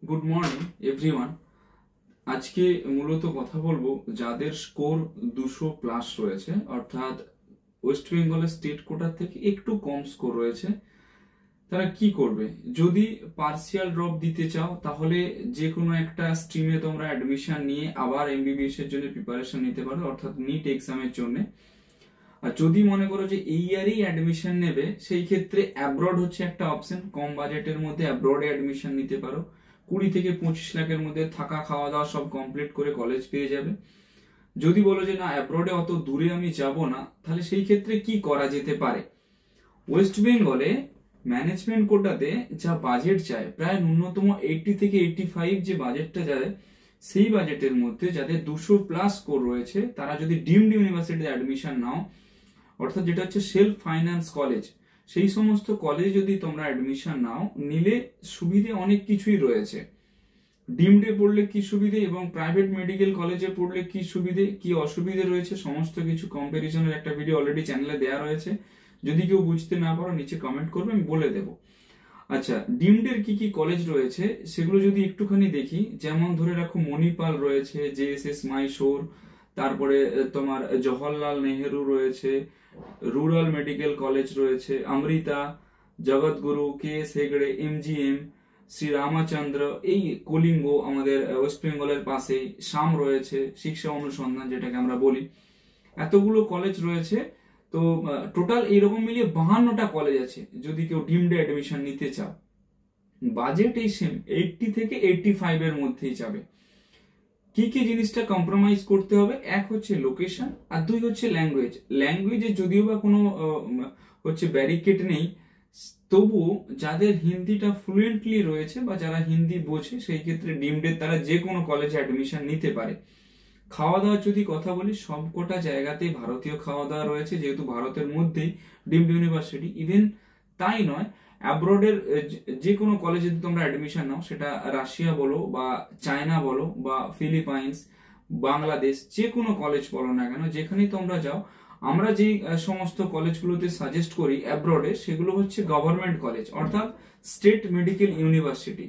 Good morning everyone. আজকে মূলত কথা বলবো যাদের স্কোর 200+ রয়েছে, অর্থাৎ ওয়েস্ট বেঙ্গলের স্টেট কোটা থেকে একটু কম স্কোর রয়েছে, তারা কি করবে। যদি পার্সিয়াল ড্রপ দিতে চাও তাহলে যে কোনো একটা স্ট্রিমে তোমরা অ্যাডমিশন নিয়ে আবার এমবিবিএস এর জন্য প্রিপারেশন নিতে পারো, অর্থাৎ নিট এক্সামের জন্য। আর যদি মনে করো যে এই ইয়ারেই অ্যাডমিশন নেবে, সেই ক্ষেত্রে অ্যাব্রড হচ্ছে একটা অপশন। কম বাজেটের মধ্যে অ্যাব্রডে অ্যাডমিশন নিতে পারো। 20 থেকে 25 লাখের মধ্যে থাকা খাওয়া দাওয়া সব কমপ্লিট করে কলেজ পেয়ে যাবে। যদি বলো যে না, অ্যাব্রডে অত দূরে আমি যাব না, তাহলে সেই ক্ষেত্রে কি করা যেতে পারে। ওয়েস্ট বেঙ্গলে ম্যানেজমেন্ট কোটাতে যা বাজেট চায়, প্রায় ন্যূনতম 80 থেকে 85 যে বাজেটটা যায়, সেই বাজেটের মধ্যে যাদের 200+ স্কোর রয়েছে তারা যদি ডিমড ইউনিভার্সিটিতে অ্যাডমিশন নাও, অর্থাৎ যেটা হচ্ছে সেলফ ফাইন্যান্স কলেজ, সেই সমস্ত কলেজে যদি তোমরা অ্যাডমিশন নাও, নিলে সুবিধে অনেক কিছুই রয়েছে। ডিমডে পড়লে কি সুবিধে এবং প্রাইভেট মেডিকেল কলেজে পড়লে কি সুবিধে কি অসুবিধে রয়েছে, সমস্ত কিছু কম্পারিজনের একটা ভিডিও অলরেডি চ্যানেলে দেওয়া রয়েছে। যদি কেউ বুঝতে না পারো নিচে কমেন্ট করবে, আমি বলে দেব। আচ্ছা, ডিমডের কি কি কলেজ রয়েছে সেগুলো যদি একটুখানি দেখি, যেমন ধরে রাখো মণিপাল রয়েছে, জেএসএস মাইসোর, তারপরে তোমার জওহরলাল নেহেরু রয়েছে, রুরাল মেডিকেল কলেজ রয়েছে, অমৃতা, জগৎগুরু, কেএস হেগড়ে, এমজিএম, শ্রী রামচন্দ্র, এই কলিঙ্গ আমাদের ওয়েস্ট বেঙ্গলের পাশেই, শাম রয়েছে, শিক্ষা অনুসন্ধান যেটাকে আমরা বলি। এতগুলো কলেজ রয়েছে। তো টোটাল এইরকম মিলিয়ে 52টা কলেজ আছে যদি কেউ ডিমডে অ্যাডমিশন নিতে চাও। বাজেট এই সেম 80 থেকে 85 এর মধ্যেই যাবে। কি কি জিনিসটা কম্প্রোমাইজ করতে হবে, এক হচ্ছে লোকেশন, আর দুই হচ্ছে ল্যাঙ্গুয়েজ। ল্যাঙ্গুয়েজে যদিও বা কোনো হচ্ছে ব্যারিকেড নেই, তবুও যাদের হিন্দিটা ফ্লুয়েন্টলি রয়েছে বা যারা হিন্দি বোঝে, সেই ক্ষেত্রে ডিমডের তারা যে কোনো কলেজে অ্যাডমিশন নিতে পারে। খাওয়া দাওয়ার যদি কথা বলি, সবকটা জায়গাতেই ভারতীয় খাওয়া দাওয়া রয়েছে, যেহেতু ভারতের মধ্যেই ডিমড ইউনিভার্সিটি। ইভেন তাই নয়, অ্যাব্রডের যে কোনো কলেজে যদি তোমরা অ্যাডমিশন নাও, সেটা রাশিয়া বলো বা চায়না বলো বা ফিলিপাইন্স, বাংলাদেশ, যে কোনো কলেজ বলো না কেন, যেখানেই তোমরা যাও, আমরা যে সমস্ত কলেজগুলোতে সাজেস্ট করি অ্যাব্রডে, সেগুলো হচ্ছে গভর্নমেন্ট কলেজ, অর্থাৎ স্টেট মেডিকেল ইউনিভার্সিটি।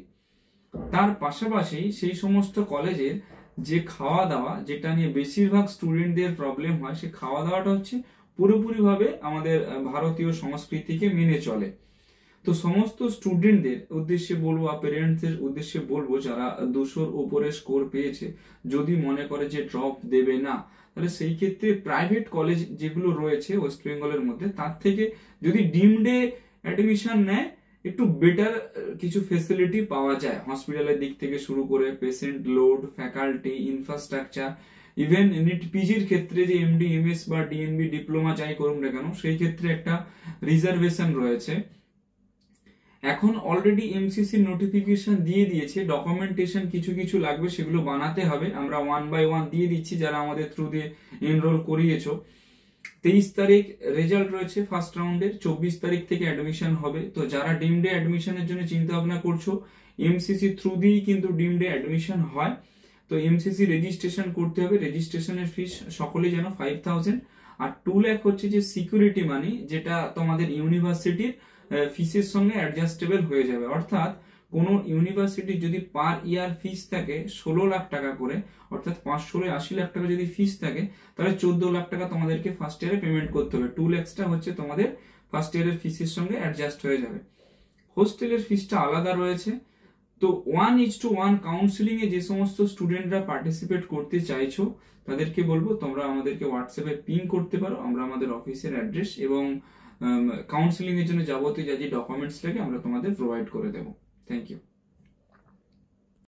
তার পাশাপাশি সেই সমস্ত কলেজের যে খাওয়া দাওয়া, যেটা নিয়ে বেশিরভাগ স্টুডেন্টদের প্রবলেম হয়, সে খাওয়া দাওয়াটা হচ্ছে পুরোপুরিভাবে আমাদের ভারতীয় সংস্কৃতিকে মেনে চলে। তো সমস্ত স্টুডেন্টদের উদ্দেশ্যে বলবো, পেরেন্টসদের উদ্দেশ্যে বলবো, যারা 200-র উপরে স্কোর পেয়েছে, যদি মনে করে যে ড্রপ দেবে না, তাহলে সেই ক্ষেত্রে প্রাইভেট কলেজ যেগুলো রয়েছে ওয়েস্ট বেঙ্গলের মধ্যে, তার থেকে যদি ডিমডে অ্যাডমিশন নেয়, একটু বেটার কিছু ফেসিলিটি পাওয়া যায়, হসপিটালের দিক থেকে শুরু করে patient load, faculty, infrastructure, even NEET পিজির ক্ষেত্রে যে এমডি, এমএস বা ডিএনবি ডিপ্লোমা যাই করুন না কেন, সেই ক্ষেত্রে একটা রিজার্ভেশন রয়েছে। এখন অলরেডি এমসিসি নোটিফিকেশন দিয়ে দিয়েছে, ডকুমেন্টেশন কিছু কিছু লাগবে, সেগুলো বানাতে হবে। আমরা 1 বাই 1 দিয়ে দিচ্ছি যারা আমাদের থ্রু দিয়ে এনরোল করিয়েছো। 23 তারিখ রেজাল্ট রয়েছে ফার্স্ট রাউন্ডের, 24 তারিখ থেকে অ্যাডমিশন হবে। তো যারা ডিমডে অ্যাডমিশনের জন্য চিন্তা ভাবনা করছো, এমসিসি থ্রু দিয়েই কিন্তু ডিমডে অ্যাডমিশন হয়। তো এমসিসি রেজিস্ট্রেশন করতে হবে। রেজিস্ট্রেশনের ফিস সকলেই জানো 5000, আর 2 লাখ হচ্ছে যে সিকিউরিটি মানি, যেটা তোমাদের ইউনিভার্সিটির ফিসের সঙ্গে অ্যাডজাস্টেবল হয়ে যাবে। অর্থাৎ কোন ইউনিভার্সিটির যদি পার ইয়ার ফিস থাকে 16 লাখ টাকা করে, অর্থাৎ 580 লাখ টাকা যদি ফিস থাকে, তাহলে 14 লাখ টাকা তোমাদেরকে ফার্স্ট ইয়ারে পেমেন্ট করতে হবে। 2 লাখটা হচ্ছে তোমাদের ফার্স্ট ইয়ারের ফিসের সঙ্গে অ্যাডজাস্ট হয়ে যাবে। হোস্টেলের ফিসটা আলাদা রয়েছে। তো 1:1 কাউন্সিলিং এ যে সমস্ত স্টুডেন্টরা পার্টিসিপেট করতে চাইছো, তাদেরকে বলবো তোমরা আমাদেরকে হোয়াটসঅ্যাপে পিং করতে পারো। আমরা আমাদের অফিসের অ্যাড্রেস এবং কাউন্সিলিং এর জন্য যাবতীয় যা যে ডকুমেন্টস লাগে আমরা তোমাদের প্রোভাইড করে দেবো। Thank you.